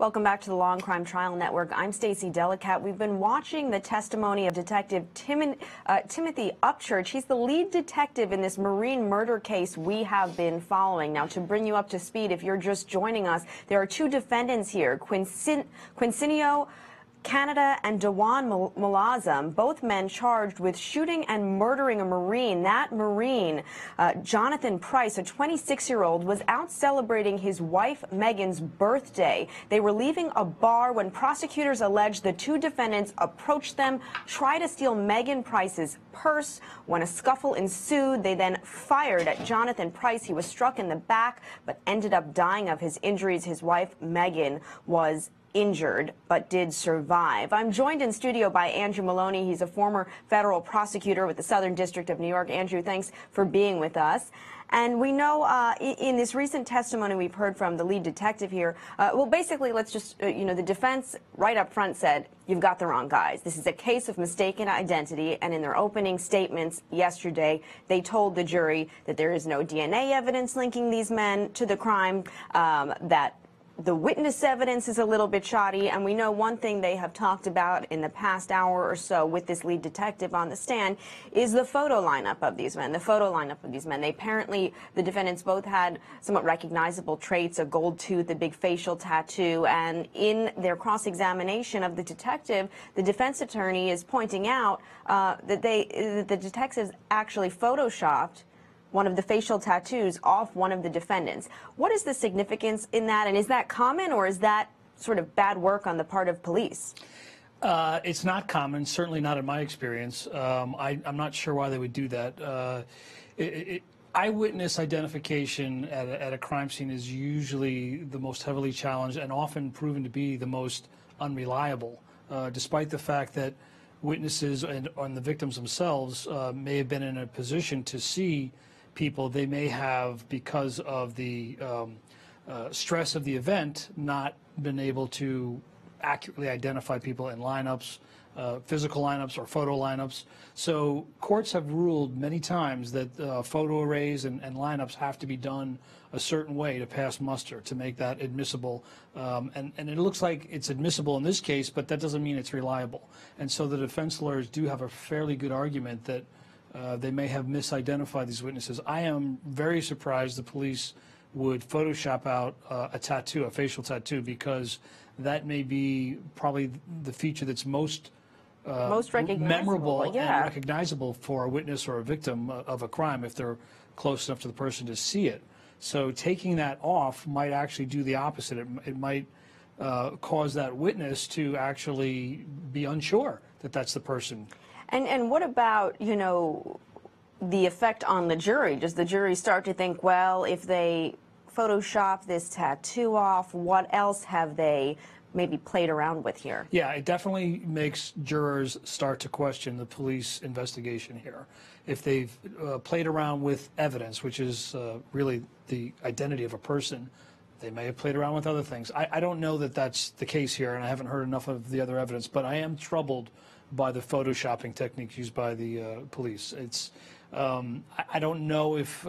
Welcome back to the Law&Crime Trial Network. I'm Stacey Delikat. We've been watching the testimony of Detective Timothy Upchurch. He's the lead detective in this Marine murder case we have been following. Now, to bring you up to speed, if you're just joining us, there are two defendants here, Quincinio Canada and Dewan Malazam, both men charged with shooting and murdering a Marine. That Marine, Jonathan Price, a 26-year-old, was out celebrating his wife Megan's birthday. They were leaving a bar when prosecutors alleged the two defendants approached them, tried to steal Megan Price's purse. When a scuffle ensued, they then fired at Jonathan Price. He was struck in the back but ended up dying of his injuries. His wife Megan was injured but did survive. I'm joined in studio by Andrew Maloney. He's a former federal prosecutor with the Southern District of New York. Andrew, thanks for being with us. And we know in this recent testimony we've heard from the lead detective here, well, basically, let's just, the defense right up front said, you've got the wrong guys. This is a case of mistaken identity. And in their opening statements yesterday, they told the jury that there is no DNA evidence linking these men to the crime, that the witness evidence is a little bit shoddy, and we know one thing they have talked about in the past hour or so with this lead detective on the stand is the photo lineup of these men, They apparently, the defendants both had somewhat recognizable traits, a gold tooth, a big facial tattoo, and in their cross-examination of the detective, the defense attorney is pointing out that the detectives actually photoshopped one of the facial tattoos off one of the defendants. What is the significance in that, and is that common, or is that sort of bad work on the part of police? It's not common, certainly not in my experience. I'm not sure why they would do that. Eyewitness identification at a crime scene is usually the most heavily challenged and often proven to be the most unreliable, despite the fact that witnesses and the victims themselves may have been in a position to see people. They may have, because of the stress of the event, not been able to accurately identify people in lineups, physical lineups or photo lineups. So courts have ruled many times that photo arrays and lineups have to be done a certain way to pass muster, to make that admissible. And it looks like it's admissible in this case, but that doesn't mean it's reliable. And so the defense lawyers do have a fairly good argument that they may have misidentified these witnesses. I am very surprised the police would Photoshop out a tattoo, a facial tattoo, because that may be probably the feature that's most memorable and recognizable for a witness or a victim of a crime if they're close enough to the person to see it. So taking that off might actually do the opposite. It might cause that witness to actually be unsure that that's the person. And what about, the effect on the jury? Does the jury start to think, well, if they Photoshop this tattoo off, what else have they maybe played around with here? Yeah, it definitely makes jurors start to question the police investigation here. If they've played around with evidence, which is really the identity of a person, they may have played around with other things. I don't know that that's the case here, and I haven't heard enough of the other evidence, but I am troubled by the photoshopping techniques used by the police. It's, I don't know if,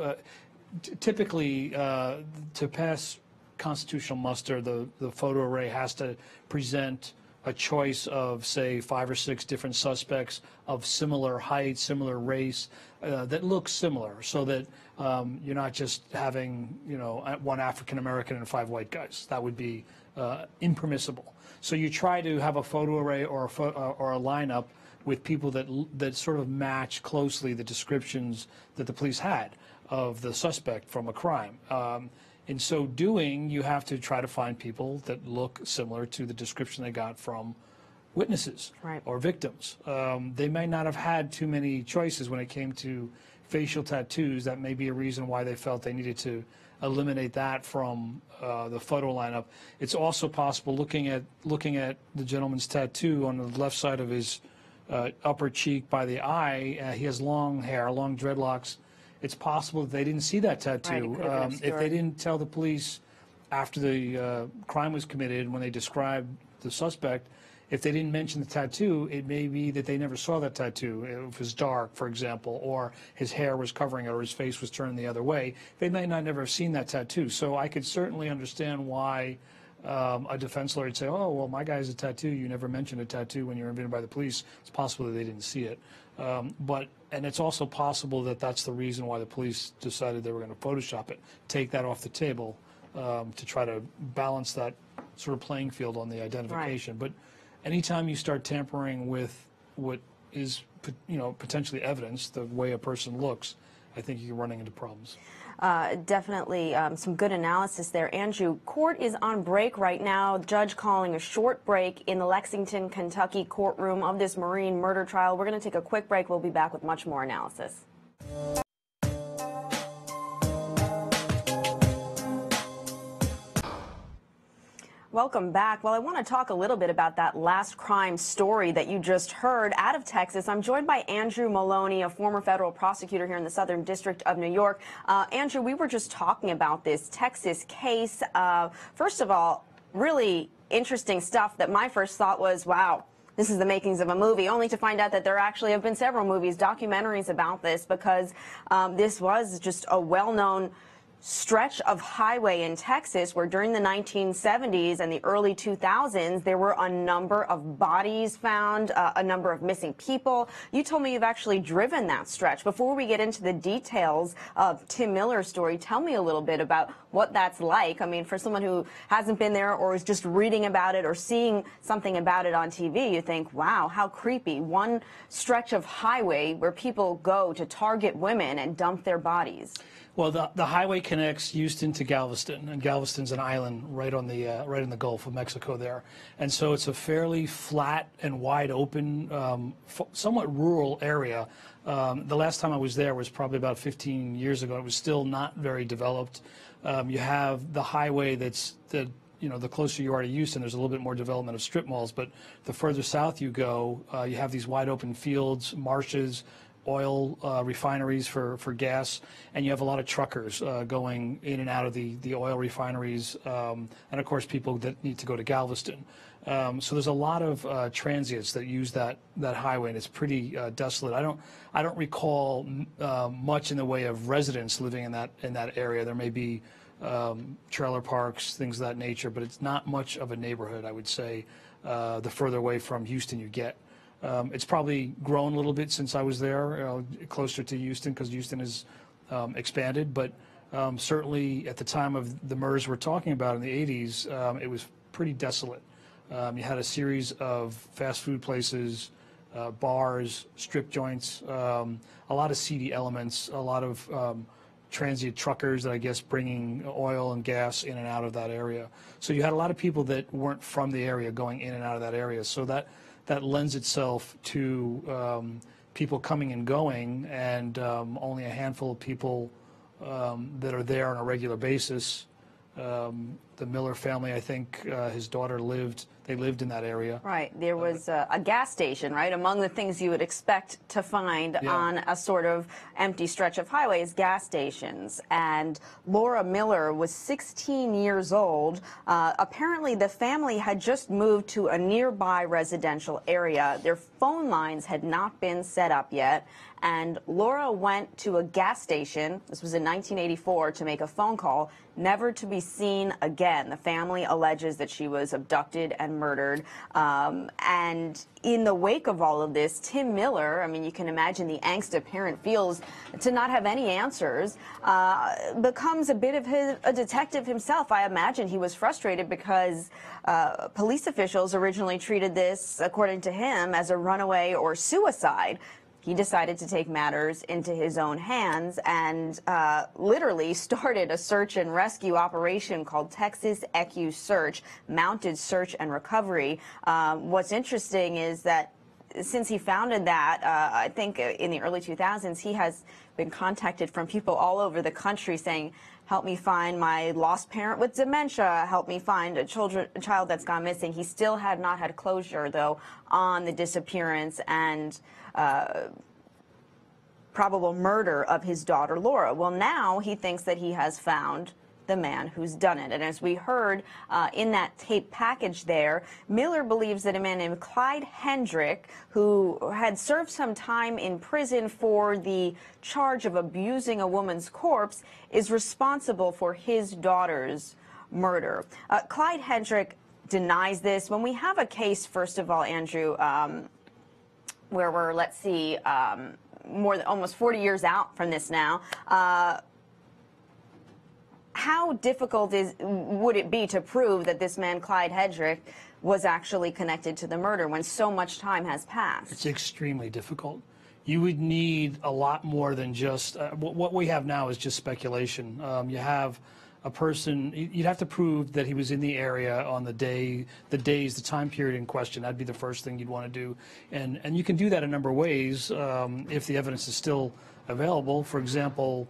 typically, to pass constitutional muster, the photo array has to present a choice of, say, 5 or 6 different suspects of similar height, similar race, that look similar, so that you're not just having, one African American and 5 white guys. That would be impermissible. So you try to have a photo array or a lineup with people that sort of match closely the descriptions that the police had of the suspect from a crime. In so doing, you have to try to find people that look similar to the description they got from witnesses or victims. They may not have had too many choices when it came to facial tattoos. That may be a reason why they felt they needed to eliminate that from the photo lineup. It's also possible, looking at the gentleman's tattoo on the left side of his upper cheek by the eye, he has long hair, long dreadlocks. It's possible that they didn't see that tattoo. If they didn't tell the police after the crime was committed, when they described the suspect, if they didn't mention the tattoo, it may be that they never saw that tattoo. If it was dark, for example, or his hair was covering it, or his face was turned the other way, they may not never have seen that tattoo. So I could certainly understand why a defense lawyer would say, oh, well, my guy has a tattoo. You never mentioned a tattoo when you were interviewed by the police. It's possible that they didn't see it. And it's also possible that that's the reason why the police decided they were going to Photoshop it, take that off the table to try to balance that sort of playing field on the identification. Right. But anytime you start tampering with what is, potentially evidence, the way a person looks, I think you're running into problems. Definitely some good analysis there. Andrew, court is on break right now. Judge calling a short break in the Lexington, Kentucky courtroom of this Marine murder trial. We're going to take a quick break. We'll be back with much more analysis. Welcome back. Well, I want to talk a little bit about that last crime story that you just heard out of Texas. I'm joined by Andrew Maloney, a former federal prosecutor here in the Southern District of New York. Andrew, we were just talking about this Texas case. First of all, really interesting stuff that my first thought was, wow, this is the makings of a movie, only to find out that there actually have been several movies, documentaries about this, because this was just a well-known stretch of highway in Texas where during the 1970s and the early 2000s, there were a number of bodies found, a number of missing people. You told me you've actually driven that stretch. Before we get into the details of Tim Miller's story, tell me a little bit about what that's like. I mean, for someone who hasn't been there or is just reading about it or seeing something about it on TV, you think, wow, how creepy. One stretch of highway where people go to target women and dump their bodies. Well, the highway connects Houston to Galveston, and Galveston's an island right on the right in the Gulf of Mexico there, and so it's a fairly flat and wide open, somewhat rural area. The last time I was there was probably about 15 years ago. It was still not very developed. You have the highway that's the closer you are to Houston, there's a little bit more development of strip malls, but the further south you go, you have these wide open fields, marshes, oil refineries for gas, and you have a lot of truckers going in and out of the oil refineries, and of course people that need to go to Galveston. So there's a lot of transients that use that highway, and it's pretty desolate. I don't recall much in the way of residents living in that area. There may be trailer parks, things of that nature, but it's not much of a neighborhood, I would say, the further away from Houston you get. It's probably grown a little bit since I was there, closer to Houston, because Houston has expanded. But certainly at the time of the murders we're talking about in the 80s, it was pretty desolate. You had a series of fast food places, bars, strip joints, a lot of seedy elements, a lot of transient truckers that I guess bringing oil and gas in and out of that area. So you had a lot of people that weren't from the area going in and out of that area. So that lends itself to people coming and going, and only a handful of people that are there on a regular basis. The Miller family, I think his daughter lived in that area. Right. There was a gas station, right? Among the things you would expect to find on a sort of empty stretch of highway is gas stations. And Laura Miller was 16 years old. Apparently, the family had just moved to a nearby residential area. Their phone lines had not been set up yet. And Laura went to a gas station, this was in 1984, to make a phone call, never to be seen again. The family alleges that she was abducted and murdered. And in the wake of all of this, Tim Miller, I mean, you can imagine the angst a parent feels to not have any answers, becomes a bit of a detective himself. I imagine he was frustrated because police officials originally treated this, according to him, as a runaway or suicide. He decided to take matters into his own hands and literally started a search and rescue operation called Texas ECU Search, Mounted Search and Recovery. What's interesting is that since he founded that, I think in the early 2000s, he has been contacted from people all over the country saying, help me find my lost parent with dementia, help me find a child that's gone missing. He still had not had closure, though, on the disappearance and probable murder of his daughter, Laura. Well, now he thinks that he has found the man who's done it. And as we heard in that tape package there, Miller believes that a man named Clyde Hendrick, who had served some time in prison for the charge of abusing a woman's corpse, is responsible for his daughter's murder. Clyde Hedrick denies this. When we have a case, first of all, Andrew, where we're, let's see, more than almost 40 years out from this now, how difficult would it be to prove that this man, Clyde Hedrick, was actually connected to the murder when so much time has passed? It's extremely difficult. You would need a lot more than just what we have now is just speculation. You have a person, you'd have to prove that he was in the area on the time period in question. That'd be the first thing you'd want to do. And you can do that a number of ways if the evidence is still available. For example,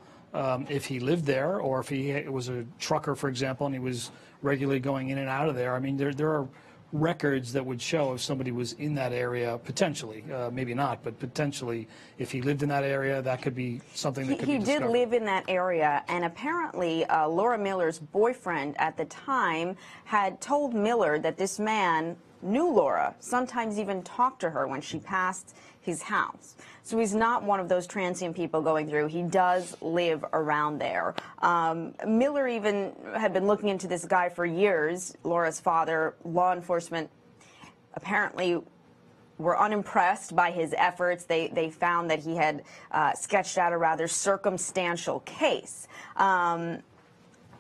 if he lived there, or if he was a trucker, for example, and he was regularly going in and out of there. I mean, there are records that would show if somebody was in that area, potentially, maybe not, but potentially, if he lived in that area, that could be something that could be discovered. He did live in that area, and apparently Laura Miller's boyfriend at the time had told Miller that this man knew Laura, sometimes even talked to her when she passed his house. So he's not one of those transient people going through. He does live around there. Miller even had been looking into this guy for years. Laura's father, law enforcement, apparently were unimpressed by his efforts. They found that he had sketched out a rather circumstantial case.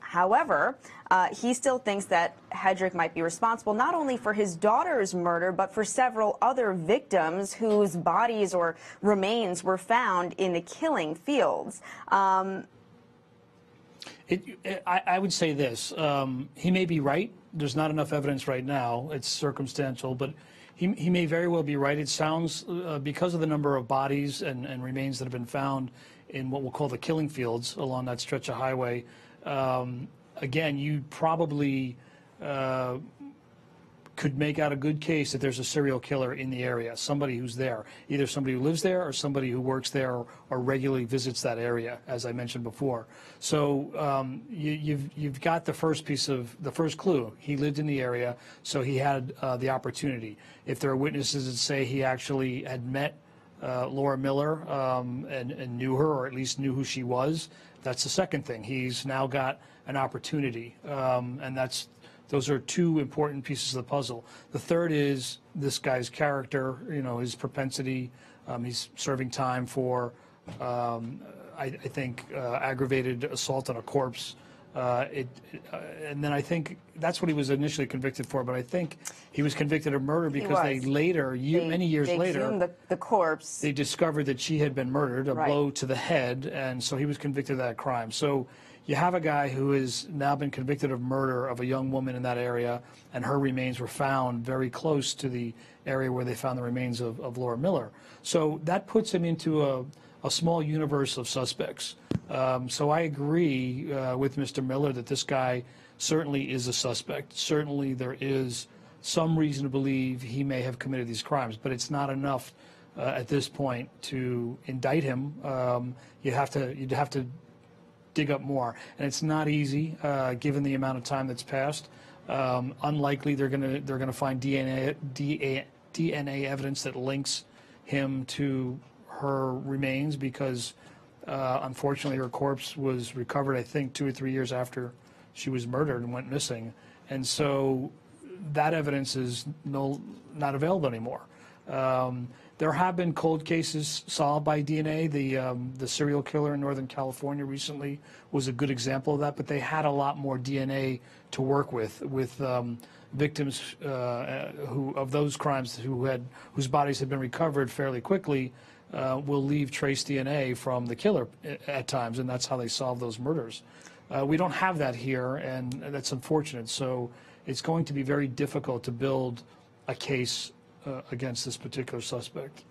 However, he still thinks that Hedrick might be responsible not only for his daughter's murder, but for several other victims whose bodies or remains were found in the killing fields. I would say this. He may be right. There's not enough evidence right now. It's circumstantial, but he may very well be right. It sounds, because of the number of bodies and remains that have been found in what we'll call the killing fields along that stretch of highway, again, you probably could make out a good case that there's a serial killer in the area, somebody who's there, either somebody who lives there or somebody who works there or regularly visits that area, as I mentioned before. So you've got the first clue. He lived in the area, so he had the opportunity. If there are witnesses that say he actually had met Laura Miller and knew her, or at least knew who she was, that's the second thing. He's now got an opportunity, and those are two important pieces of the puzzle. The third is this guy's character, his propensity. He's serving time for, I think, aggravated assault on a corpse. And then I think that's what he was initially convicted for, but I think he was convicted of murder because they later, many years later, exhumed the corpse. They discovered that she had been murdered, a Right. blow to the head, and so he was convicted of that crime. So you have a guy who has now been convicted of murder of a young woman in that area, and her remains were found very close to the area where they found the remains of Laura Miller. So that puts him into a small universe of suspects. So I agree with Mr. Miller that this guy certainly is a suspect. Certainly there is some reason to believe he may have committed these crimes, but it's not enough at this point to indict him. You'd have to dig up more, and it's not easy given the amount of time that's passed. Unlikely they're gonna find DNA evidence that links him to her remains because unfortunately her corpse was recovered, I think, 2 or 3 years after she was murdered and went missing, and so that evidence is not available anymore. There have been cold cases solved by DNA. The serial killer in Northern California recently was a good example of that, but they had a lot more DNA to work with victims of those crimes whose bodies had been recovered fairly quickly. Will leave trace DNA from the killer at times, and that's how they solve those murders. We don't have that here, and that's unfortunate. So it's going to be very difficult to build a case against this particular suspect.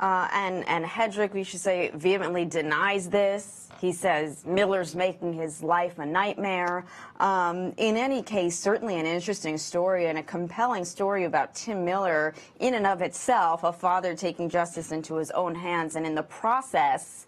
And Hedrick, we should say, vehemently denies this. He says Miller's making his life a nightmare. In any case, certainly an interesting story and a compelling story about Tim Miller in and of itself, a father taking justice into his own hands, and in the process,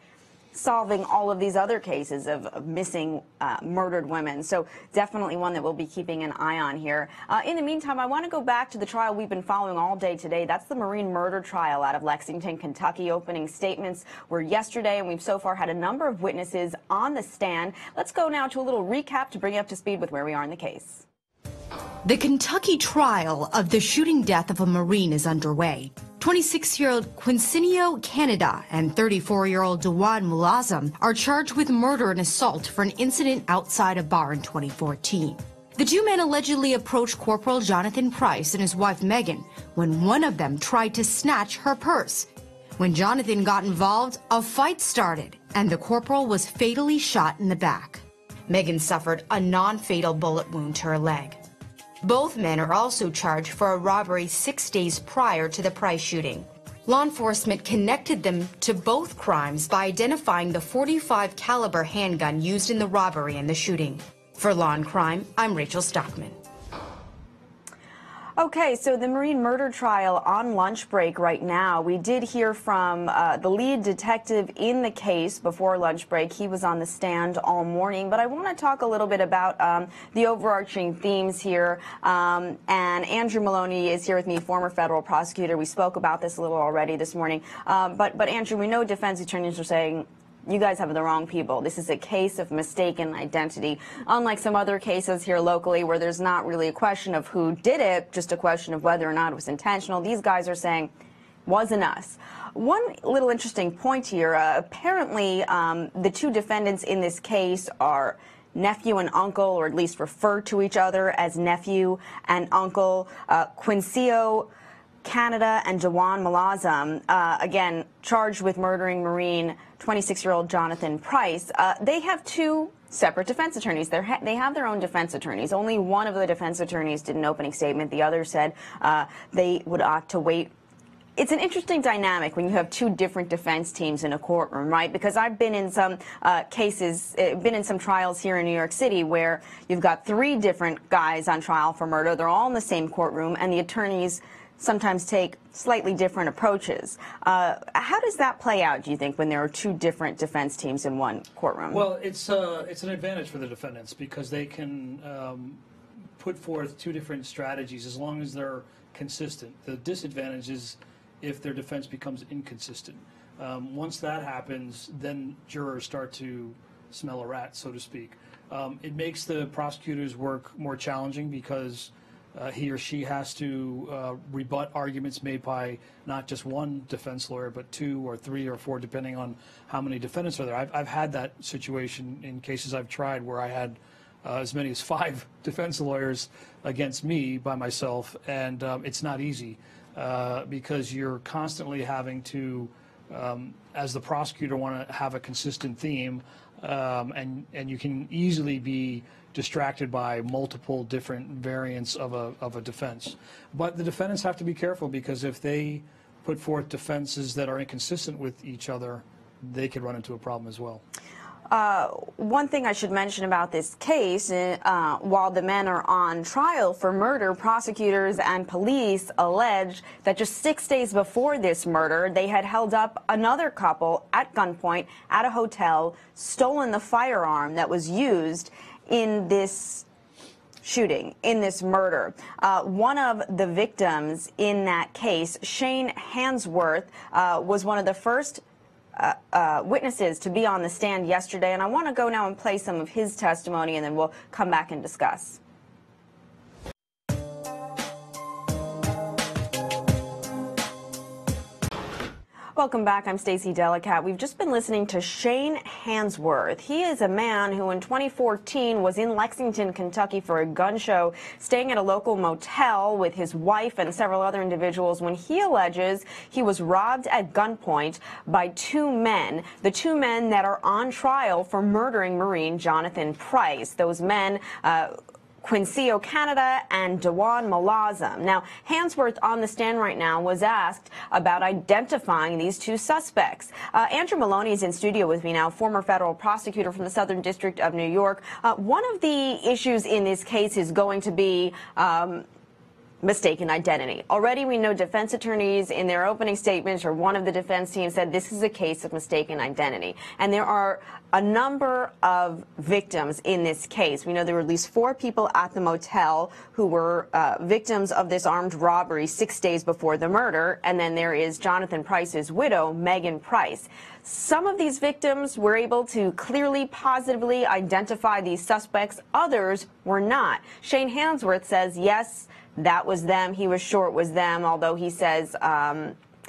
solving all of these other cases of missing murdered women. So definitely one that we'll be keeping an eye on here. In the meantime, I want to go back to the trial we've been following all day today. That's the Marine murder trial out of Lexington, Kentucky. Opening statements were yesterday, and we've so far had a number of witnesses on the stand. Let's go now to a little recap to bring you up to speed with where we are in the case. The Kentucky trial of the shooting death of a Marine is underway. 26-year-old Quincinio Canada and 34-year-old Dewan Mulazam are charged with murder and assault for an incident outside a bar in 2014. The two men allegedly approached Corporal Jonathan Price and his wife Megan when one of them tried to snatch her purse. When Jonathan got involved, a fight started, and the corporal was fatally shot in the back. Megan suffered a non-fatal bullet wound to her leg. Both men are also charged for a robbery 6 days prior to the Price shooting. Law enforcement connected them to both crimes by identifying the .45 caliber handgun used in the robbery and the shooting. For Law and Crime, I'm Rachel Stockman. Okay, so the Marine murder trial on lunch break right now. We did hear from the lead detective in the case before lunch break. He was on the stand all morning, but I want to talk a little bit about the overarching themes here. And Andrew Maloney is here with me, former federal prosecutor. We spoke about this a little already this morning. But Andrew, we know defense attorneys are saying, you guys have the wrong people. This is a case of mistaken identity. Unlike some other cases here locally where there's not really a question of who did it, just a question of whether or not it was intentional, these guys are saying, wasn't us. One little interesting point here, apparently the two defendants in this case are nephew and uncle, or at least refer to each other as nephew and uncle. Quincinio Canada and Dewan Mulazam, again, charged with murdering Marine 26-year-old Jonathan Price. They have two separate defense attorneys. They have their own defense attorneys. Only one of the defense attorneys did an opening statement. The other said they would ought to wait. It's an interesting dynamic when you have two different defense teams in a courtroom, right? Because I've been in some cases, been in some trials here in New York City where you've got three different guys on trial for murder. They're all in the same courtroom, and the attorneys sometimes take slightly different approaches. How does that play out, do you think, when there are two different defense teams in one courtroom? Well, it's an advantage for the defendants because they can put forth two different strategies as long as they're consistent. The disadvantage is if their defense becomes inconsistent. Once that happens, then jurors start to smell a rat, so to speak. It makes the prosecutor's work more challenging because he or she has to rebut arguments made by not just one defense lawyer, but two or three or four, depending on how many defendants are there. I've had that situation in cases I've tried where I had as many as 5 defense lawyers against me by myself, and it's not easy because you're constantly having to, as the prosecutor, want to have a consistent theme, and you can easily be distracted by multiple different variants of a defense. But the defendants have to be careful because if they put forth defenses that are inconsistent with each other, they could run into a problem as well. One thing I should mention about this case, while the men are on trial for murder, prosecutors and police allege that just 6 days before this murder, they had held up another couple at gunpoint at a hotel, stolen the firearm that was used in this shooting, in this murder. One of the victims in that case, Shane Hansworth, was one of the first witnesses to be on the stand yesterday, and I want to go now and play some of his testimony, and then we'll come back and discuss. Welcome back. I'm Stacey Delikat. We've just been listening to Shane Hansworth. He is a man who in 2014 was in Lexington, Kentucky for a gun show, staying at a local motel with his wife and several other individuals when he alleges he was robbed at gunpoint by two men, the two men that are on trial for murdering Marine Jonathan Price. Those men, Quincinio Canada and Dewan Mulazam. Now, Hansworth on the stand right now was asked about identifying these two suspects. Andrew Maloney is in studio with me now, former federal prosecutor from the Southern District of New York. One of the issues in this case is going to be mistaken identity. Already we know defense attorneys in their opening statements, or one of the defense team said this is a case of mistaken identity. And there are a number of victims in this case. We know there were at least 4 people at the motel who were victims of this armed robbery 6 days before the murder. And then there is Jonathan Price's widow, Megan Price. Some of these victims were able to clearly, positively identify these suspects. Others were not. Shane Hansworth says, yes, that was them. He was sure it was them, although he says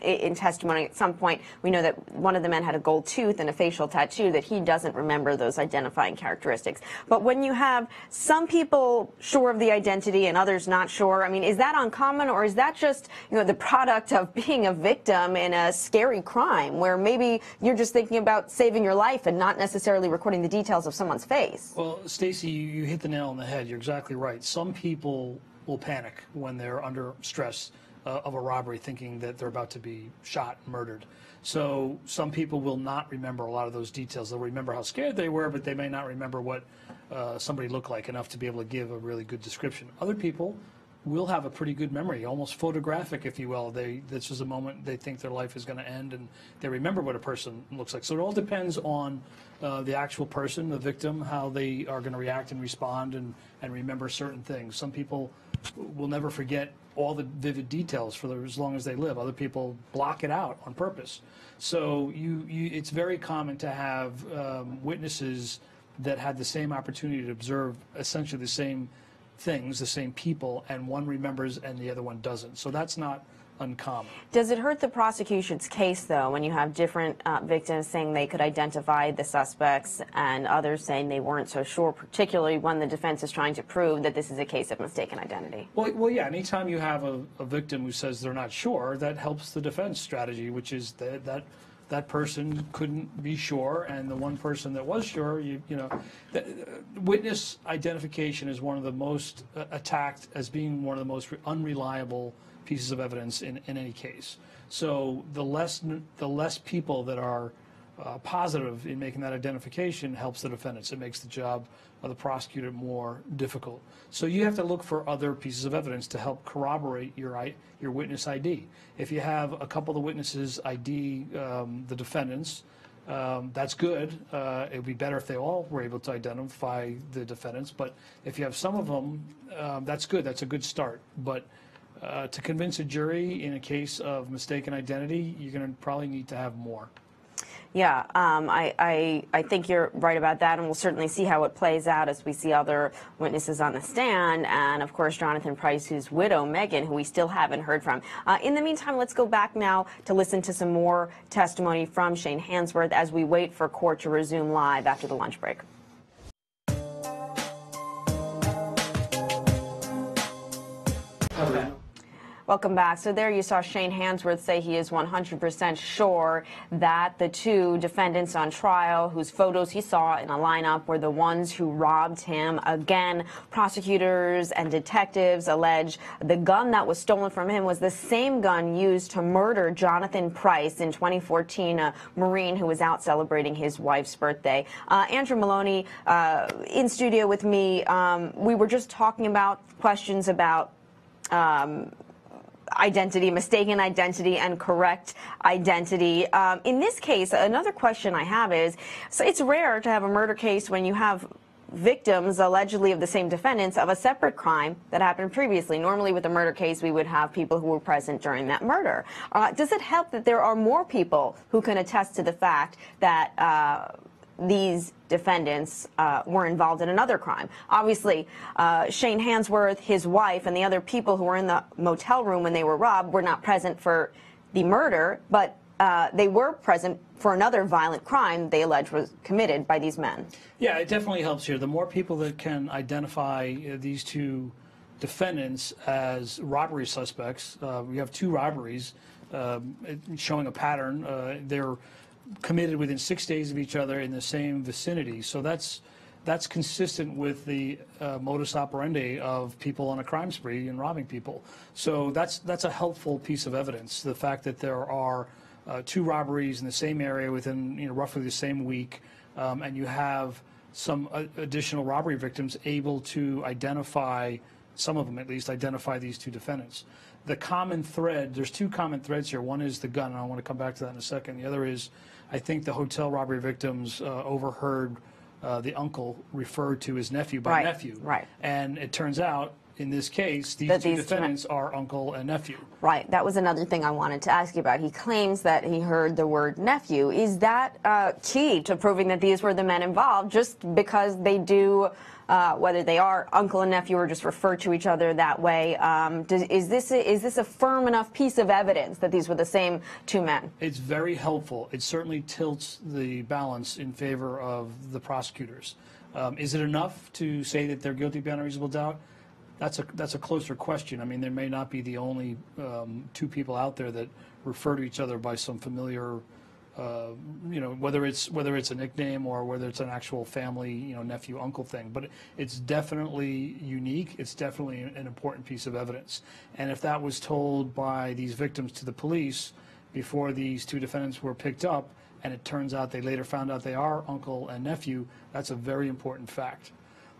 in testimony at some point, we know that one of the men had a gold tooth and a facial tattoo, that he doesn't remember those identifying characteristics. But when you have some people sure of the identity and others not sure, I mean, is that uncommon, or is that just, you know, the product of being a victim in a scary crime where maybe you're just thinking about saving your life and not necessarily recording the details of someone's face? Well, Stacey, you hit the nail on the head. You're exactly right. Some people will panic when they're under stress of a robbery, thinking that they're about to be shot and murdered. So some people will not remember a lot of those details. They'll remember how scared they were, but they may not remember what somebody looked like enough to be able to give a really good description. Other people will have a pretty good memory, almost photographic, if you will. This is a moment they think their life is going to end, and they remember what a person looks like. So it all depends on the actual person, the victim, how they are going to react and respond and remember certain things. Some people will never forget all the vivid details for as long as they live. Other people block it out on purpose. So it's very common to have witnesses that had the same opportunity to observe essentially the same things, the same people, and one remembers and the other one doesn't. So that's not uncommon. Does it hurt the prosecution's case, though, when you have different victims saying they could identify the suspects and others saying they weren't so sure, particularly when the defense is trying to prove that this is a case of mistaken identity? Well, yeah, anytime you have a victim who says they're not sure, that helps the defense strategy, which is that person couldn't be sure, and the one person that was sure, witness identification is one of the most attacked as being one of the most unreliable pieces of evidence in any case. So the less people that are positive in making that identification helps the defendants. It makes the job of the prosecutor more difficult. So you have to look for other pieces of evidence to help corroborate your witness ID. If you have a couple of witnesses ID the defendants, that's good. It would be better if they all were able to identify the defendants. But if you have some of them, that's good. That's a good start. But to convince a jury in a case of mistaken identity, you're going to probably need to have more. Yeah, I think you're right about that, and we'll certainly see how it plays out as we see other witnesses on the stand, and of course Jonathan Price's widow, Megan, who we still haven't heard from. In the meantime, let's go back now to listen to some more testimony from Shane Hansworth as we wait for court to resume live after the lunch break. Welcome back. So there you saw Shane Hansworth say he is 100% sure that the 2 defendants on trial whose photos he saw in a lineup were the ones who robbed him. Again, prosecutors and detectives allege the gun that was stolen from him was the same gun used to murder Jonathan Price in 2014, a Marine who was out celebrating his wife's birthday. Andrew Maloney in studio with me. We were just talking about questions about identity, mistaken identity, and correct identity. In this case, another question I have is, so it's rare to have a murder case when you have victims allegedly of the same defendants of a separate crime that happened previously. Normally with a murder case, we would have people who were present during that murder. Does it help that there are more people who can attest to the fact that these defendants were involved in another crime? Obviously, Shane Hansworth, his wife, and the other people who were in the motel room when they were robbed were not present for the murder, but they were present for another violent crime they allege was committed by these men. Yeah, it definitely helps here. The more people that can identify these 2 defendants as robbery suspects, we have 2 robberies showing a pattern. They're committed within 6 days of each other in the same vicinity. So that's consistent with the modus operandi of people on a crime spree and robbing people. So that's a helpful piece of evidence. The fact that there are 2 robberies in the same area within roughly the same week, and you have some additional robbery victims able to identify some of them at least, identify these two defendants. The common thread, there's two common threads here. One is the gun, and I want to come back to that in a second. The other is, I think the hotel robbery victims overheard the uncle refer to his nephew by nephew. Right. And it turns out, in this case, these two defendants are uncle and nephew. Right. That was another thing I wanted to ask you about. He claims that he heard the word nephew. Is that key to proving that these were the men involved, just because they do, whether they are uncle and nephew or just refer to each other that way? Is this a firm enough piece of evidence that these were the same two men? It's very helpful. It certainly tilts the balance in favor of the prosecutors. Is it enough to say that they're guilty beyond a reasonable doubt? That's a closer question. I mean, there may not be the only two people out there that refer to each other by some familiar, whether it's a nickname or whether it's an actual family, nephew, uncle thing. But it's definitely unique. It's definitely an important piece of evidence. And if that was told by these victims to the police before these two defendants were picked up, and it turns out they later found out they are uncle and nephew, that's a very important fact.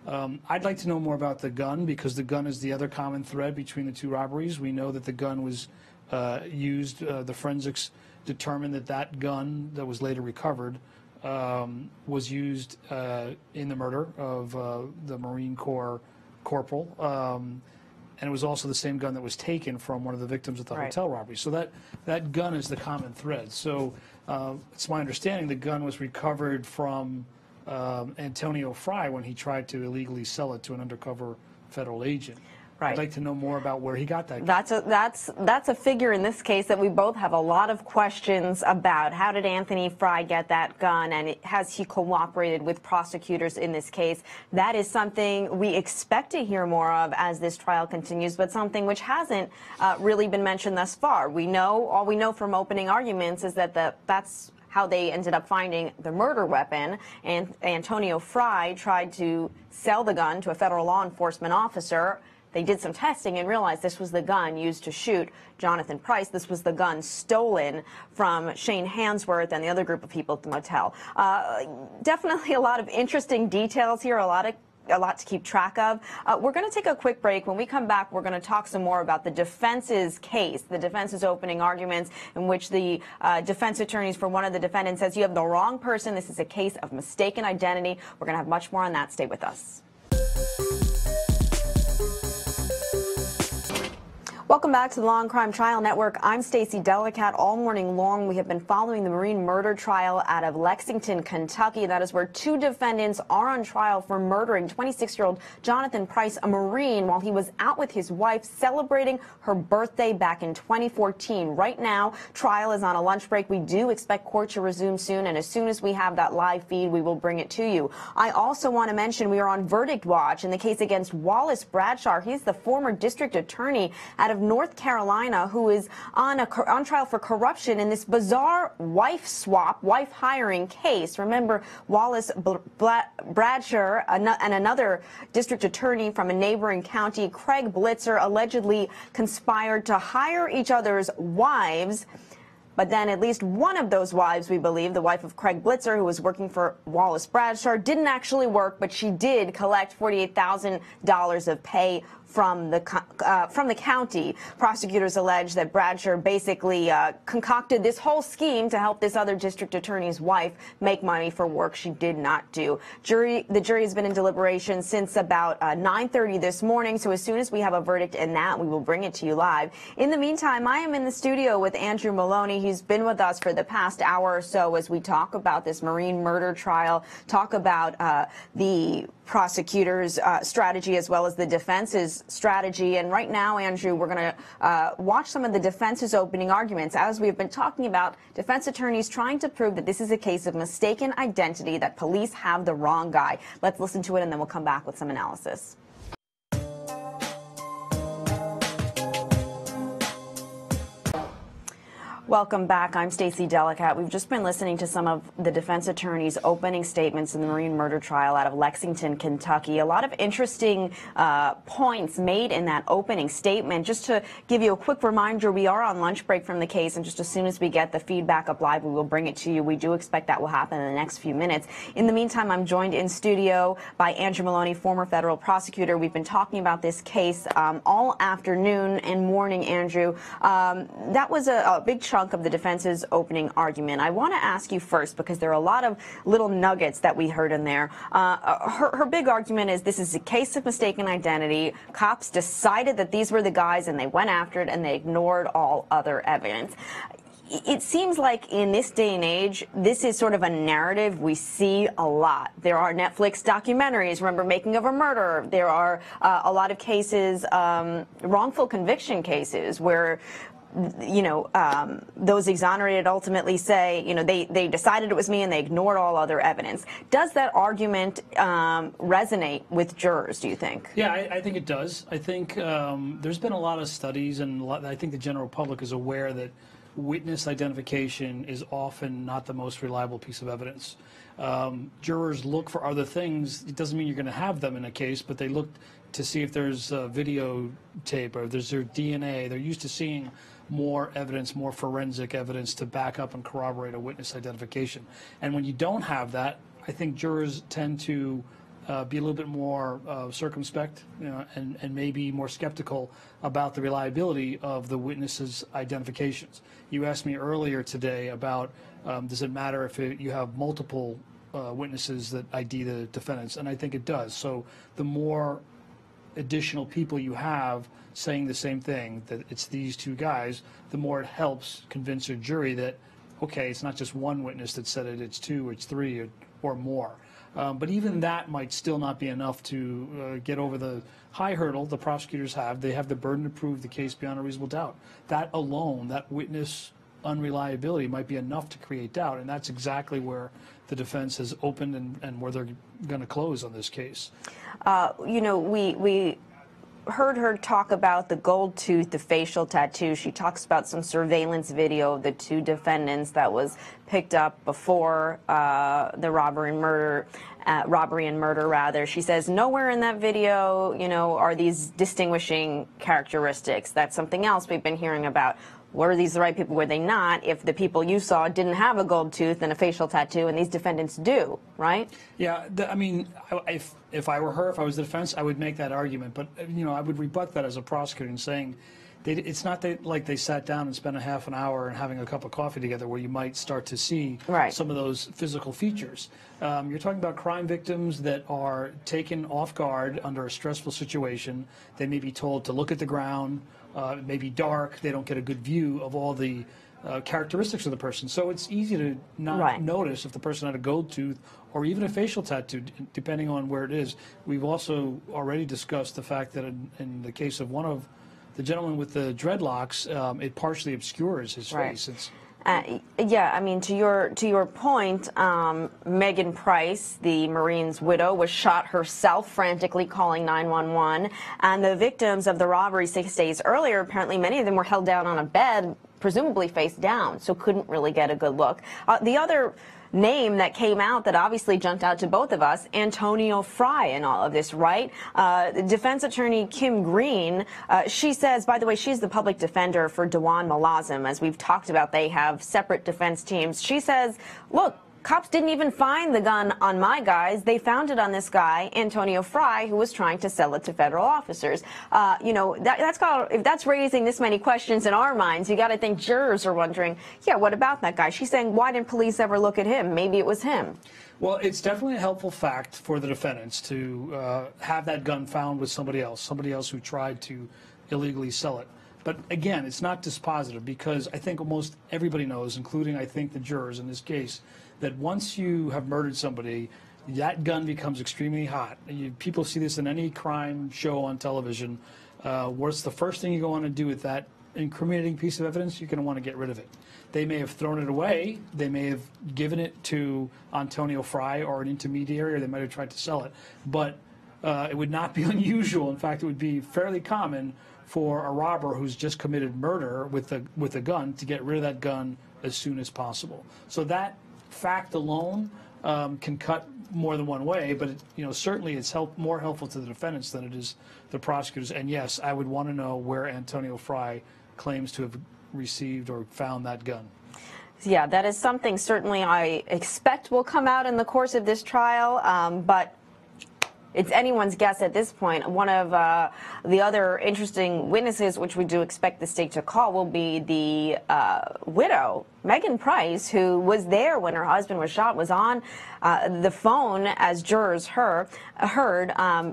I'd like to know more about the gun, because the gun is the other common thread between the two robberies. We know that the gun was used. The forensics determined that that gun that was later recovered was used in the murder of the Marine Corps corporal. And it was also the same gun that was taken from one of the victims at the hotel robbery. So that gun is the common thread. So it's my understanding the gun was recovered from Antonio Fry when he tried to illegally sell it to an undercover federal agent. Right. I'd like to know more about where he got that gun. That's a figure in this case that we both have a lot of questions about. How did Anthony Fry get that gun, and has he cooperated with prosecutors in this case? That is something we expect to hear more of as this trial continues, but something which hasn't really been mentioned thus far. All we know from opening arguments is that that's how they ended up finding the murder weapon. And Antonio Fry tried to sell the gun to a federal law enforcement officer. They did some testing and realized this was the gun used to shoot Jonathan Price. This was the gun stolen from Shane Hansworth and the other group of people at the motel. Definitely a lot of interesting details here, a lot to keep track of. We're going to take a quick break. When we come back, we're going to talk some more about the defense's case, the defense's opening arguments, in which the defense attorneys for one of the defendants says, you have the wrong person. This is a case of mistaken identity. We're going to have much more on that. Stay with us. Welcome back to the Law and Crime Trial Network. I'm Stacey Delikat. All morning long, we have been following the Marine murder trial out of Lexington, Kentucky. That is where two defendants are on trial for murdering 26-year-old Jonathan Price, a Marine, while he was out with his wife celebrating her birthday back in 2014. Right now, trial is on a lunch break. We do expect court to resume soon, and as soon as we have that live feed, we will bring it to you. I also want to mention we are on verdict watch in the case against Wallace Bradshaw. He's the former district attorney out of North Carolina, who is on trial for corruption in this bizarre wife hiring case. Remember, Wallace Bradshaw and another district attorney from a neighboring county, Craig Blitzer, allegedly conspired to hire each other's wives. But then at least one of those wives, we believe, the wife of Craig Blitzer, who was working for Wallace Bradshaw, didn't actually work, but she did collect $48,000 of pay from the county. Prosecutors allege that Bradshaw basically concocted this whole scheme to help this other district attorney's wife make money for work she did not do. The jury has been in deliberation since about 9:30 this morning, so as soon as we have a verdict in that, we will bring it to you live. In the meantime, I am in the studio with Andrew Maloney. He's been with us for the past hour or so as we talk about this Marine murder trial, talk about the prosecutor's strategy as well as the defense's strategy. And right now, Andrew, we're going to watch some of the defense's opening arguments. As we've been talking about, defense attorneys trying to prove that this is a case of mistaken identity, that police have the wrong guy. Let's listen to it, and then we'll come back with some analysis. Welcome back. I'm Stacey Delikat. We've just been listening to some of the defense attorney's opening statements in the Marine murder trial out of Lexington, Kentucky. A lot of interesting points made in that opening statement. Just to give you a quick reminder, we are on lunch break from the case, and just as soon as we get the feedback up live, we will bring it to you. We do expect that will happen in the next few minutes. In the meantime, I'm joined in studio by Andrew Maloney, former federal prosecutor. We've been talking about this case all afternoon and morning, Andrew. That was a big chunk of the defense's opening argument. I want to ask you first, because there are a lot of little nuggets that we heard in there. Her big argument is this is a case of mistaken identity. Cops decided that these were the guys, and they went after it, and they ignored all other evidence. It seems like in this day and age, this is sort of a narrative we see a lot. There are Netflix documentaries, remember Making of a Murder. There are a lot of cases, wrongful conviction cases, where those exonerated ultimately say, they decided it was me and they ignored all other evidence. Does that argument resonate with jurors, do you think? Yeah, I think it does. I think there's been a lot of studies, and I think the general public is aware that witness identification is often not the most reliable piece of evidence. Jurors look for other things. It doesn't mean you're going to have them in a case, but they look to see if there's videotape or if there's their DNA. They're used to seeing more evidence, more forensic evidence to back up and corroborate a witness identification. And when you don't have that, I think jurors tend to be a little bit more circumspect, and maybe more skeptical about the reliability of the witnesses' identifications. You asked me earlier today about does it matter if you have multiple witnesses that ID the defendants, and I think it does. So the more additional people you have saying the same thing, that it's these two guys, the more it helps convince a jury that, okay, it's not just one witness that said it, it's two, it's three, or more. But even that might still not be enough to get over the high hurdle the prosecutors have. They have the burden to prove the case beyond a reasonable doubt. That alone, that witness unreliability, might be enough to create doubt, and that's exactly where the defense has opened and where they're going to close on this case. We heard her talk about the gold tooth, the facial tattoo. She talks about some surveillance video of the two defendants that was picked up before the robbery and murder. She says nowhere in that video, are these distinguishing characteristics. That's something else we've been hearing about. Were these the right people? Were they not? If the people you saw didn't have a gold tooth and a facial tattoo, and these defendants do, right? Yeah, if I were her, if I was the defense, I would make that argument. But I would rebut that as a prosecutor in saying it's not like they sat down and spent a half an hour and having a cup of coffee together, where you might start to see some of those physical features. You're talking about crime victims that are taken off guard under a stressful situation. They may be told to look at the ground. It may be dark. They don't get a good view of all the characteristics of the person. So it's easy to not notice if the person had a gold tooth or even a facial tattoo, depending on where it is. We've also already discussed the fact that in the case of one of the gentlemen with the dreadlocks, it partially obscures his face. To your point, Megan Price, the Marine's widow, was shot herself, frantically calling 911. And the victims of the robbery 6 days earlier, apparently many of them were held down on a bed, presumably face down, so couldn't really get a good look. The other name that came out that obviously jumped out to both of us, Antonio Fry in all of this, right? Defense attorney Kim Green, she says, by the way, she's the public defender for Dewan Malazim. As we've talked about, they have separate defense teams. She says, look, cops didn't even find the gun on my guys. They found it on this guy, Antonio Fry, who was trying to sell it to federal officers. If that's raising this many questions in our minds, you got to think jurors are wondering, yeah, what about that guy? She's saying, why didn't police ever look at him? Maybe it was him. Well, it's definitely a helpful fact for the defendants to have that gun found with somebody else who tried to illegally sell it. But again, it's not dispositive, because I think almost everybody knows, including I think the jurors in this case, that once you have murdered somebody, that gun becomes extremely hot. People see this in any crime show on television. What's the first thing you're going to do with that incriminating piece of evidence? You're going to want to get rid of it. They may have thrown it away. They may have given it to Antonio Fry or an intermediary, or they might have tried to sell it. But it would not be unusual. In fact, it would be fairly common for a robber who's just committed murder with a gun to get rid of that gun as soon as possible. So that fact alone can cut more than one way, but certainly it's more helpful to the defendants than it is the prosecutors. And yes, I would want to know where Antonio Fry claims to have received or found that gun. Yeah, that is something certainly I expect will come out in the course of this trial, but it's anyone's guess at this point. One of the other interesting witnesses, which we do expect the state to call, will be the widow, Megan Price, who was there when her husband was shot, was on the phone as jurors heard,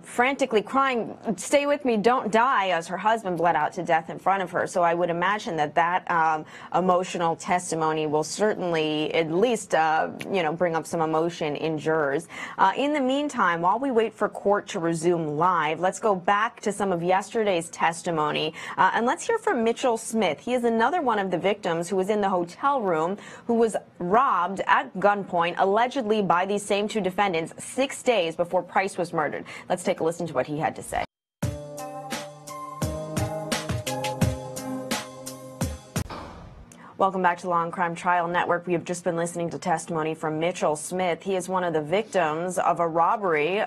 frantically crying, "Stay with me, don't die," as her husband bled out to death in front of her. So I would imagine that emotional testimony will certainly at least, bring up some emotion in jurors. In the meantime, while we wait for court to resume live, let's go back to some of yesterday's testimony, and let's hear from Mitchell Smith. He is another one of the victims who was in the hotel room, who was robbed at gunpoint, allegedly by these same two defendants, 6 days before Price was murdered. Let's take a listen to what he had to say. Welcome back to Law and Crime Trial Network. We have just been listening to testimony from Mitchell Smith. He is one of the victims of a robbery,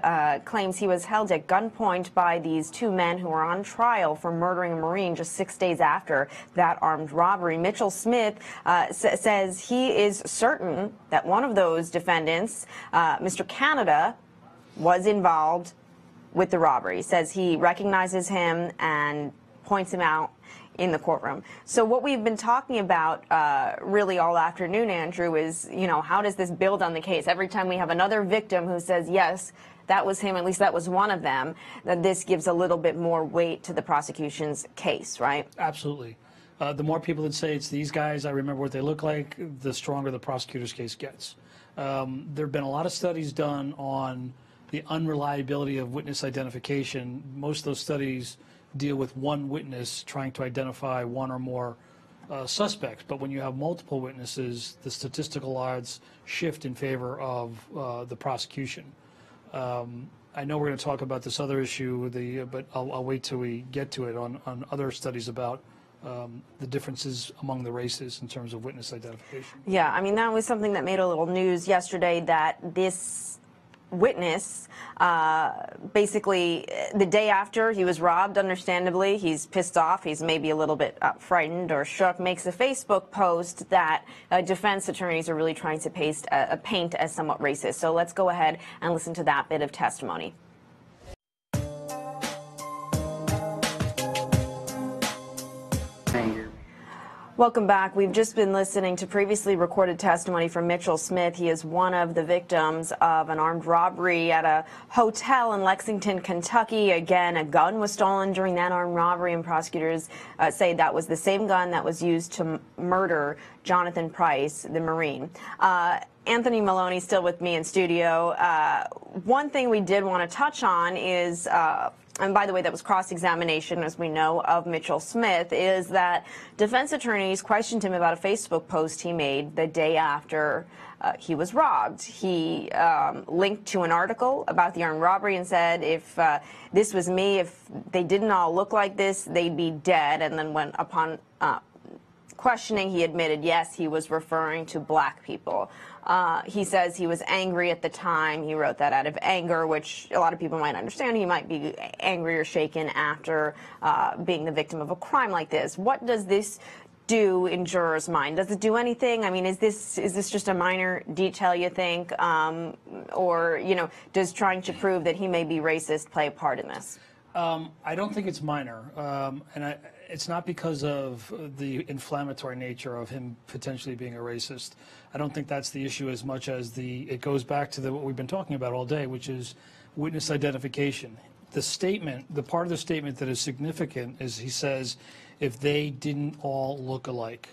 claims he was held at gunpoint by these two men who were on trial for murdering a Marine just 6 days after that armed robbery. Mitchell Smith says he is certain that one of those defendants, Mr. Canada, was involved with the robbery. He says he recognizes him and points him out in the courtroom. So what we've been talking about really all afternoon, Andrew, is, how does this build on the case? Every time we have another victim who says, yes, that was him, at least that was one of them, that this gives a little bit more weight to the prosecution's case, right? Absolutely. The more people that say it's these guys, I remember what they look like, the stronger the prosecutor's case gets. There have been a lot of studies done on the unreliability of witness identification. Most of those studies deal with one witness trying to identify one or more suspects. But when you have multiple witnesses, the statistical odds shift in favor of the prosecution. I know we're going to talk about this other issue, but I'll wait till we get to it on other studies about the differences among the races in terms of witness identification. Yeah, I mean, that was something that made a little news yesterday, that this witness, basically the day after he was robbed, understandably, he's pissed off, he's maybe a little bit frightened or shook, makes a Facebook post that defense attorneys are really trying to paint as somewhat racist. So let's go ahead and listen to that bit of testimony. Welcome back. We've just been listening to previously recorded testimony from Mitchell Smith. He is one of the victims of an armed robbery at a hotel in Lexington, Kentucky. Again, a gun was stolen during that armed robbery, and prosecutors say that was the same gun that was used to murder Jonathan Price, the Marine. Anthony Maloney still with me in studio. One thing we did want to touch on is, and by the way, that was cross-examination, as we know, of Mitchell Smith, is that defense attorneys questioned him about a Facebook post he made the day after he was robbed. He linked to an article about the armed robbery and said, if this was me, if they didn't all look like this, they'd be dead. And then when upon questioning, he admitted, yes, he was referring to black people. He says he was angry at the time. He wrote that out of anger, which a lot of people might understand. He might be angry or shaken after being the victim of a crime like this. What does this do in jurors' mind? Does it do anything? I mean, is this just a minor detail, you think? Or, does trying to prove that he may be racist play a part in this? I don't think it's minor, and it's not because of the inflammatory nature of him potentially being a racist. I don't think that's the issue as much as it goes back to what we've been talking about all day, which is witness identification. The part of the statement that is significant is he says, if they didn't all look alike.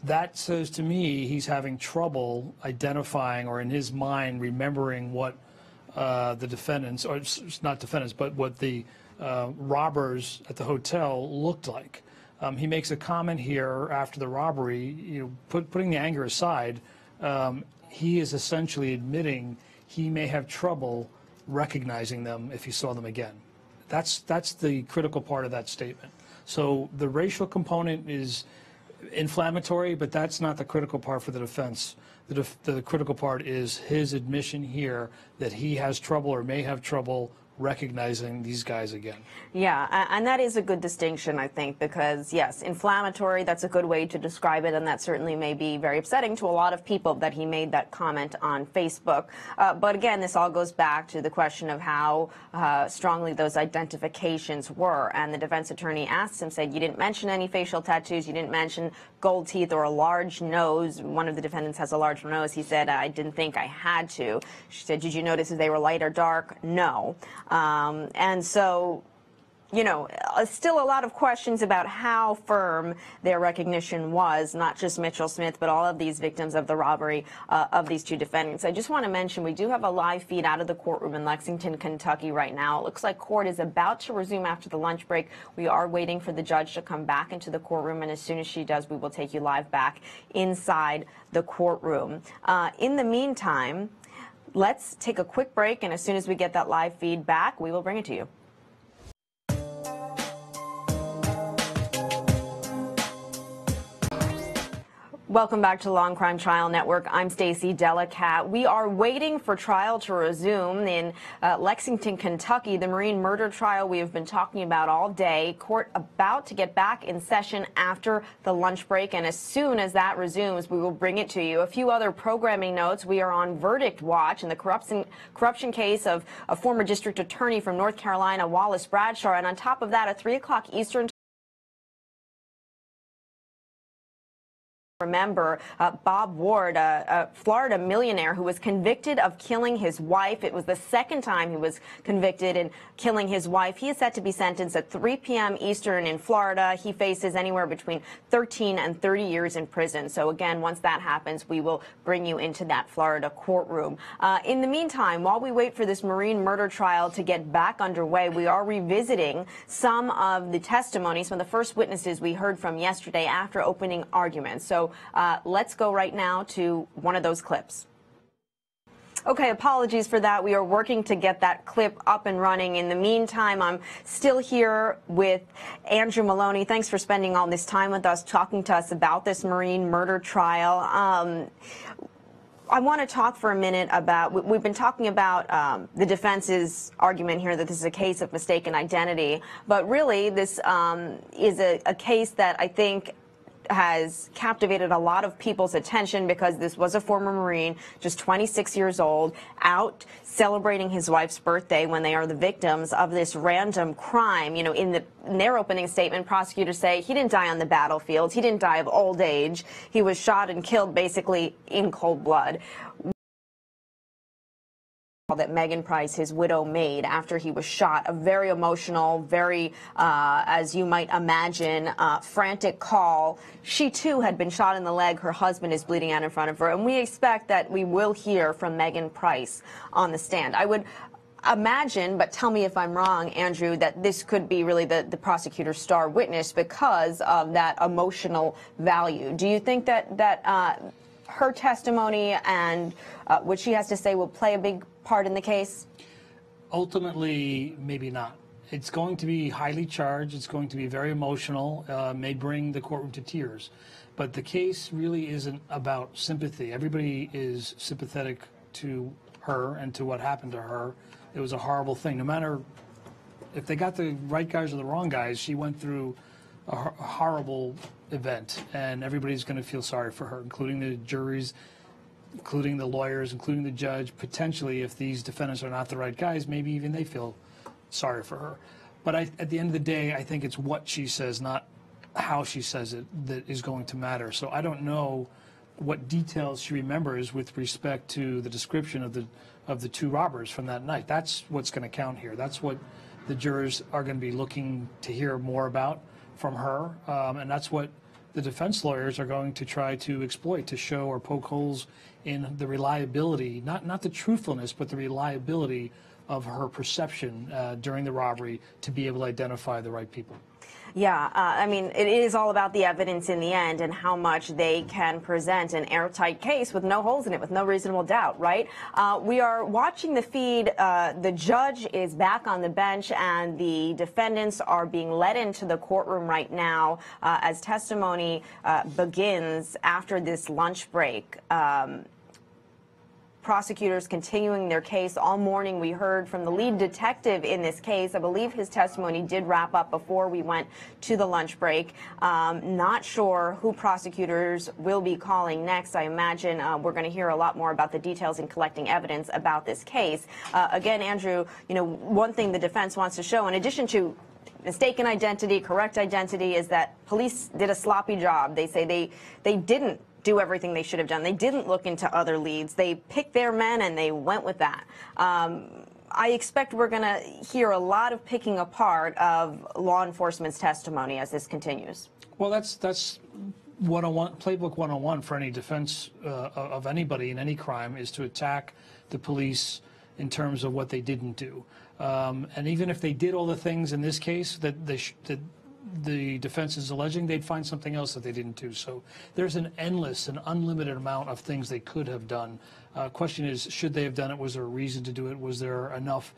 That says to me he's having trouble identifying, or in his mind remembering what the defendants, or not defendants, but what the robbers at the hotel looked like. He makes a comment here after the robbery, putting the anger aside, he is essentially admitting he may have trouble recognizing them if he saw them again. That's the critical part of that statement. So the racial component is inflammatory, but that's not the critical part for the defense. The critical part is his admission here that he has trouble or may have trouble recognizing these guys again. Yeah, and that is a good distinction, I think, because, yes, inflammatory, that's a good way to describe it, and that certainly may be very upsetting to a lot of people that he made that comment on Facebook. But again, this all goes back to the question of how strongly those identifications were. And the defense attorney asked him, said, you didn't mention any facial tattoos, you didn't mention gold teeth or a large nose. One of the defendants has a large nose. He said, I didn't think I had to. She said, did you notice if they were light or dark? No. And so, you know, still a lot of questions about how firm their recognition was, not just Mitchell Smith, but all of these victims of the robbery of these two defendants. I just want to mention we do have a live feed out of the courtroom in Lexington, Kentucky right now. It looks like court is about to resume after the lunch break. We are waiting for the judge to come back into the courtroom, and as soon as she does, we will take you live back inside the courtroom. In the meantime, let's take a quick break, and as soon as we get that live feed back, we will bring it to you. Welcome back to Law&Crime Trial Network. I'm Stacey Delikat. We are waiting for trial to resume in Lexington, Kentucky, the Marine murder trial we have been talking about all day. Court about to get back in session after the lunch break, and as soon as that resumes, we will bring it to you. A few other programming notes. We are on verdict watch in the corruption case of a former district attorney from North Carolina, Wallace Bradshaw, and on top of that, at 3 o'clock Eastern remember Bob Ward, a Florida millionaire who was convicted of killing his wife. It was the second time he was convicted in killing his wife. He is set to be sentenced at 3 p.m. Eastern in Florida. He faces anywhere between 13 and 30 years in prison. So again, once that happens, we will bring you into that Florida courtroom. In the meantime, while we wait for this Marine murder trial to get back underway, we are revisiting some of the testimony, some of the first witnesses we heard from yesterday after opening arguments. So let's go right now to one of those clips. Okay, apologies for that. We are working to get that clip up and running. In the meantime, I'm still here with Andrew Maloney. Thanks for spending all this time with us, talking to us about this Marine murder trial. I want to talk for a minute about, we've been talking about the defense's argument here that this is a case of mistaken identity, but really this is a case that I think has captivated a lot of people's attention because this was a former Marine, just 26 years old, out celebrating his wife's birthday when they are the victims of this random crime. You know, in their opening statement, prosecutors say he didn't die on the battlefield. He didn't die of old age. He was shot and killed basically in cold blood. That Megan Price, his widow, made after he was shot. A very emotional, very, as you might imagine, frantic call. She, too, had been shot in the leg. Her husband is bleeding out in front of her. And we expect that we will hear from Megan Price on the stand. I would imagine, but tell me if I'm wrong, Andrew, that this could be really the prosecutor's star witness because of that emotional value. Do you think that her testimony and what she has to say will play a big part in the case? Ultimately, maybe not. It's going to be highly charged. It's going to be very emotional, may bring the courtroom to tears. But the case really isn't about sympathy. Everybody is sympathetic to her and to what happened to her. It was a horrible thing. No matter if they got the right guys or the wrong guys, she went through a horrible event, and everybody's going to feel sorry for her, including the juries, including the lawyers, including the judge. Potentially, if these defendants are not the right guys, maybe even they feel sorry for her. But at the end of the day, I think it's what she says, not how she says it, that is going to matter. So I don't know what details she remembers with respect to the description of the two robbers from that night. That's what's going to count here. That's what the jurors are going to be looking to hear more about from her, and that's what the defense lawyers are going to try to exploit, to show or poke holes in the reliability, not the truthfulness, but the reliability of her perception during the robbery to be able to identify the right people. Yeah, I mean, it is all about the evidence in the end and how much they can present an airtight case with no holes in it, with no reasonable doubt, right? We are watching the feed. The judge is back on the bench, and the defendants are being led into the courtroom right now as testimony begins after this lunch break. Prosecutors continuing their case all morning. We heard from the lead detective in this case. I believe his testimony did wrap up before we went to the lunch break. Not sure who prosecutors will be calling next. I imagine we're going to hear a lot more about the details in collecting evidence about this case. Again, Andrew, you know, one thing the defense wants to show, in addition to mistaken identity, correct identity, is that police did a sloppy job. They say they didn't do everything they should have done. They didn't look into other leads. They picked their men and they went with that. I expect we're going to hear a lot of picking apart of law enforcement's testimony as this continues. Well, that's 101, playbook 101 for any defense of anybody in any crime, is to attack the police in terms of what they didn't do. And even if they did all the things in this case that the defense is alleging, they'd find something else that they didn't do. So there's an endless and unlimited amount of things they could have done. Question is, should they have done it? Was there a reason to do it? Was there enough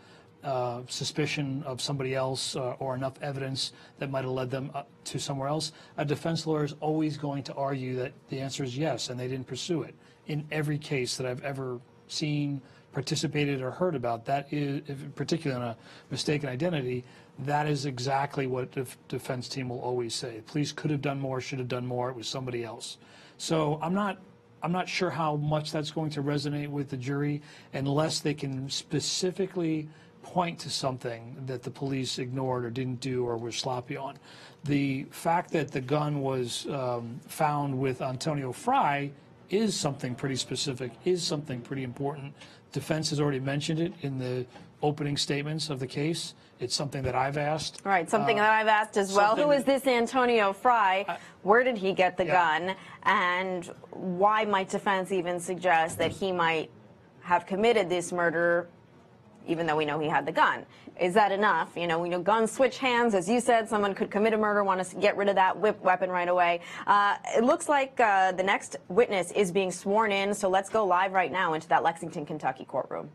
suspicion of somebody else or enough evidence that might have led them to somewhere else? A defense lawyer is always going to argue that the answer is yes, and they didn't pursue it. In every case that I've ever seen, participated, or heard about, that is, particularly on a mistaken identity, that is exactly what the defense team will always say. Police could have done more, should have done more, it was somebody else. So I'm not sure how much that's going to resonate with the jury unless they can specifically point to something that the police ignored or didn't do or were sloppy on. The fact that the gun was found with Antonio Fry is something pretty specific, is something pretty important. Defense has already mentioned it in the opening statements of the case. It's something that I've asked. Right, something that I've asked as well. Who is this Antonio Fry? Where did he get the gun? And why might defense even suggest that he might have committed this murder even though we know he had the gun? Is that enough? You know, we know guns switch hands. As you said, someone could commit a murder, want to get rid of that weapon right away. It looks like the next witness is being sworn in, so let's go live right now into that Lexington, Kentucky courtroom.